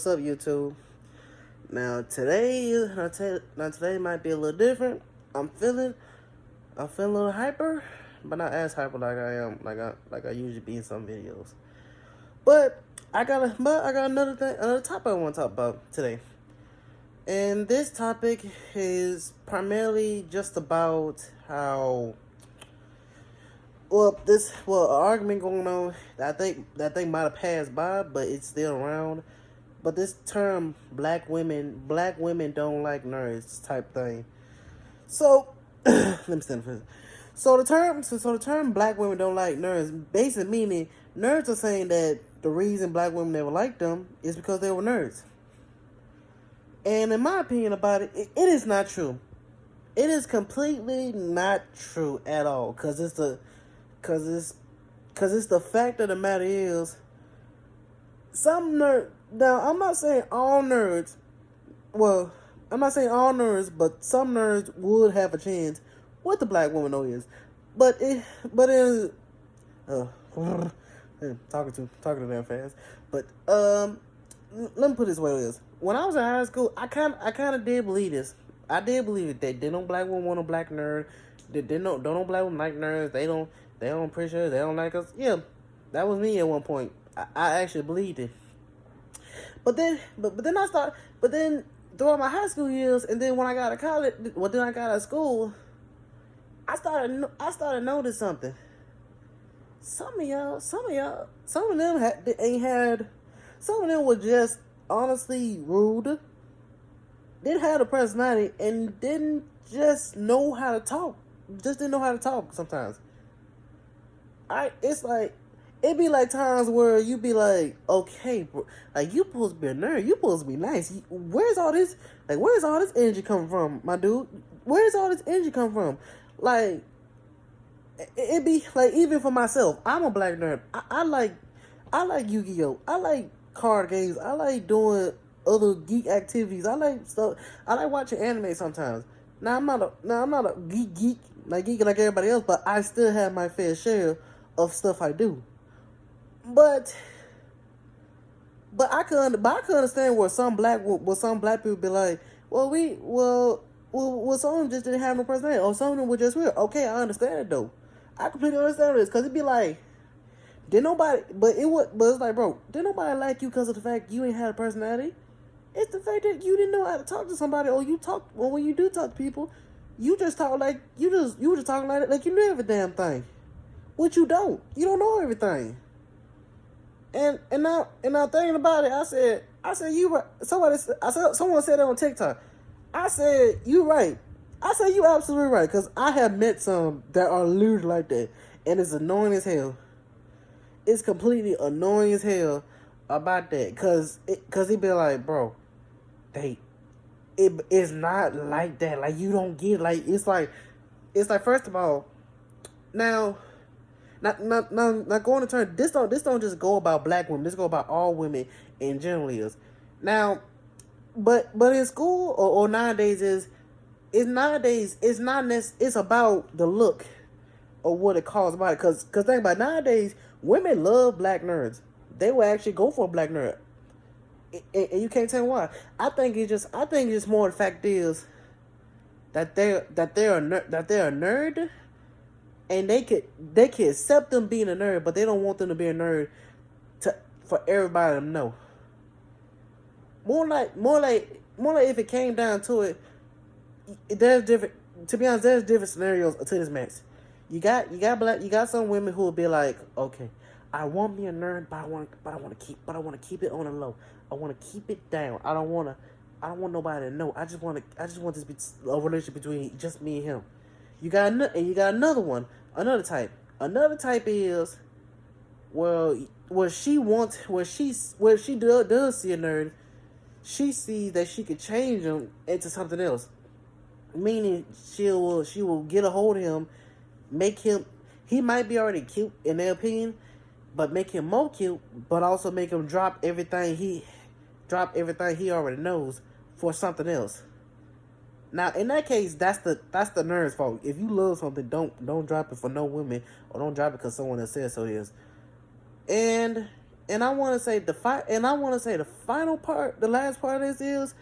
What's up, YouTube? Now today might be a little different. I'm feeling, I'm feeling a little hyper, but not as hyper like I am, like I usually be in some videos. But I got another topic I want to talk about today, and this topic is primarily just about how an argument going on that I think might have passed by, but it's still around. But this term black women don't like nerds type thing. So let me stand for this. So the term black women don't like nerds basically meaning nerds are saying that the reason black women never liked them is because they were nerds. And in my opinion about it, it is not true. It is completely not true at all. Cause it's the fact of the matter is some nerd. Now I'm not saying all nerds. Well, I'm not saying all nerds, but some nerds would have a chance with the black woman though is. But it uh, talking too damn fast. But let me put it this way: it is when I was in high school, I kind of did believe this. I did believe it. They did no black woman want a black nerd. They did don't no black women like nerds. They don't appreciate us. They don't like us. Yeah, that was me at one point. I actually believed it. But then I started. But then throughout my high school years, and then when I got to college, then I got out of school, I started noticing something. Some of them ain't had. Some of them were just honestly rude. Didn't have a personality and didn't just know how to talk. Just didn't know how to talk sometimes. It's like it be like times where you be like, okay, bro, like you supposed to be a nerd, you supposed to be nice. Where's all this energy coming from, my dude? Where's all this energy come from? Like it be like even for myself, I'm a black nerd. I like Yu-Gi-Oh. I like card games. I like doing other geek activities. I like stuff. I like watching anime sometimes. I'm not a geek like everybody else, but I still have my fair share of stuff I do. But I could understand where some black people be like, some of them just didn't have no personality, or some of them were just weird. Okay, I understand it though. I completely understand this because it'd be like, did nobody? But it's like, bro, did nobody like you because of the fact you ain't had a personality? It's the fact that you didn't know how to talk to somebody, or when you do talk to people, you just talk like you were just talking like you knew every damn thing, which you don't. You don't know everything. And now thinking about it, I said you right. Someone said that on TikTok. I said you right. I said you absolutely right because I have met some that are literally like that, and it's annoying as hell. It's completely annoying as hell about that because he be like, bro, it's not like that. Like you don't get like it's like first of all, now. Not going to turn. This don't just go about black women. This go about all women in general. Is now, but in school or nowadays it's not it's about the look or what it calls about it. Cause think about it, nowadays women love black nerds. They will actually go for a black nerd, and you can't tell me why. I think it's more the fact is that they're a nerd. And they could accept them being a nerd, but they don't want them to be a nerd for everybody to know. More like if it came down to it, there's different. To be honest, there's different scenarios to this mess. You got some women who will be like, okay, I want me a nerd, but I want to keep it on the low. I want to keep it down. I don't want nobody to know. I just want this to be a relationship between just me and him. You got another one. Another type. Another type is, where she does see a nerd, she sees that she could change him into something else. Meaning she will get a hold of him, make him, he might be already cute in their opinion, but make him more cute, but also make him drop everything he already knows for something else. Now, in that case, that's the nerd's fault. If you love something, don't drop it for no women, or don't drop it because someone else said so. Is and and I want to say the final part, the last part of this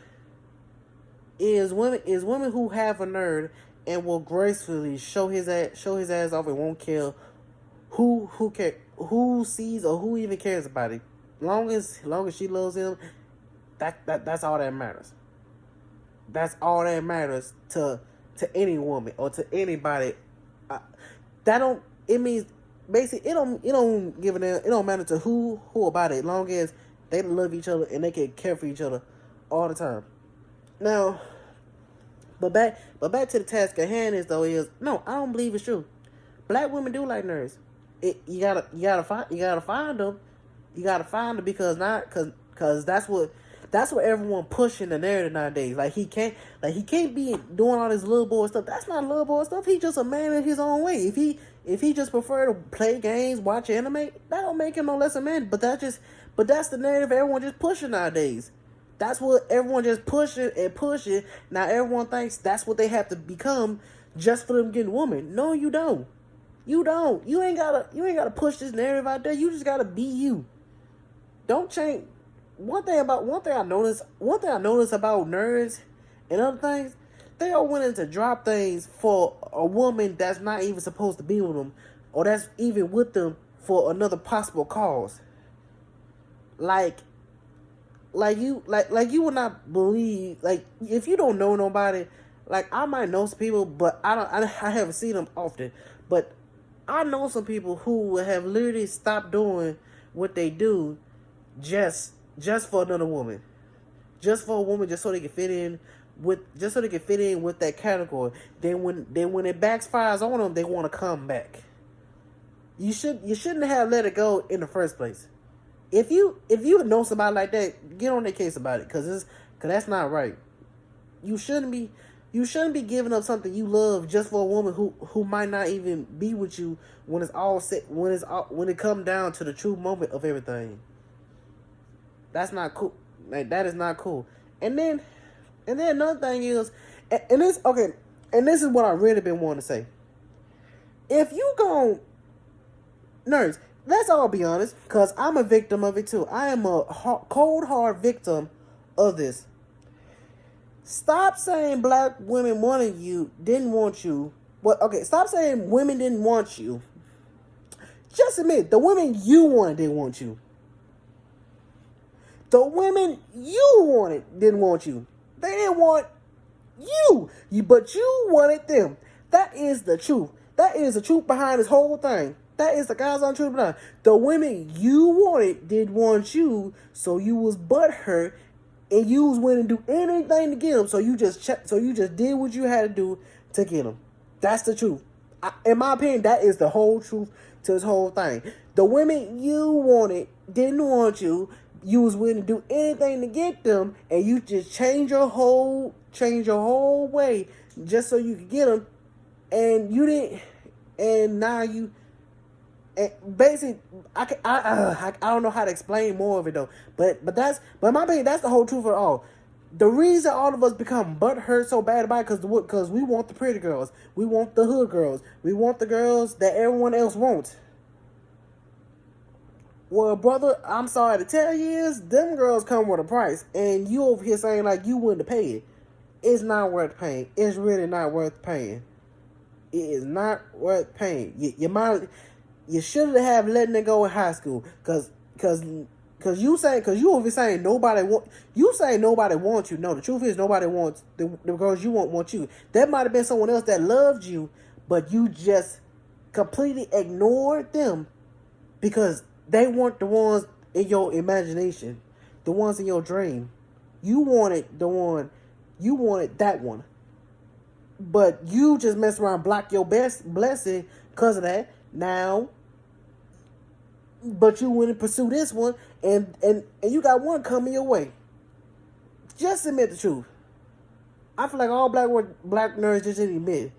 is women who have a nerd and will gracefully show his ass off and won't care who sees or who even cares about it. Long as she loves him, that's all that matters. That's all that matters to any woman or to anybody. That don't it means basically it don't give a damn. It don't matter to who about it. Long as they love each other and they can care for each other all the time. Now, but back to the task at hand is no, I don't believe it's true. Black women do like nerds. You gotta find them. You gotta find them because that's what everyone pushing the narrative nowadays. Like he can't be doing all this little boy stuff. That's not little boy stuff. He's just a man in his own way. If he just prefer to play games, watch anime, that don't make him no less a man. But that's the narrative everyone just pushing nowadays. That's what everyone just pushing and pushing. Now everyone thinks that's what they have to become just for them getting woman. No, you don't. You don't. You ain't gotta push this narrative out there. You just gotta be you. Don't change. One thing I noticed about nerds and other things, they are willing to drop things for a woman that's not even supposed to be with them, or that's even with them for another possible cause. Like you would not believe, like, if you don't know nobody, like, I might know some people, but I haven't seen them often, but I know some people who have literally stopped doing what they do just for another woman. Just for a woman, just so they can fit in with that category. Then when it backfires on them, they want to come back. You shouldn't have let it go in the first place. If you know somebody like that, get on their case about it, cause that's not right. You shouldn't be giving up something you love just for a woman who might not even be with you when it's all set, when it comes down to the true moment of everything. That's not cool. Like, that is not cool. And then another thing is, and this is what I really been wanting to say. If you go nerds, let's all be honest, because I'm a victim of it too. I am a cold hard victim of this. Stop saying black women didn't want you. Stop saying women didn't want you. Just admit, the women you wanted didn't want you. The women you wanted didn't want you. They didn't want you, but you wanted them. That is the truth. That is the truth behind this whole thing. That is the guys on truth behind. The women you wanted didn't want you, so you was butthurt, and you was willing to do anything to get them. So you just did what you had to do to get them. That's the truth. In my opinion, that is the whole truth to this whole thing. The women you wanted didn't want you. You was willing to do anything to get them, and you just change your whole way just so you could get them, and you didn't. And now you, basically, I don't know how to explain more of it though. But in my opinion, that's the whole truth of it all. The reason all of us become butthurt so bad about it because we want the pretty girls, we want the hood girls, we want the girls that everyone else wants. Well, brother, I'm sorry to tell you is, them girls come with a price, and you over here saying like you wouldn't pay it. It's not worth paying. It's really not worth paying. It is not worth paying. You should have letting it go in high school, cause you over here saying nobody wants you. No, the truth is nobody wants the girls you want you. That might have been someone else that loved you, but you just completely ignored them because they weren't the ones in your imagination, the ones in your dream. You wanted that one. But you just mess around, block your best blessing because of that. Now, but you went and pursue this one, and you got one coming your way. Just admit the truth. I feel like all black nerds just didn't admit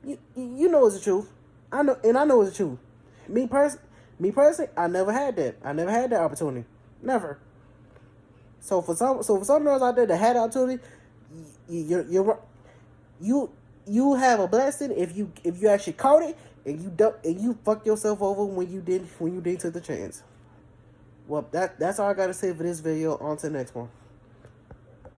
it. You know it's the truth. I know it's the truth. Me personally, I never had that. I never had that opportunity. Never. So for some nerds out there that had the opportunity, you have a blessing if you actually caught it, and you fuck yourself over when you didn't take the chance. Well, that's all I gotta say for this video. On to the next one.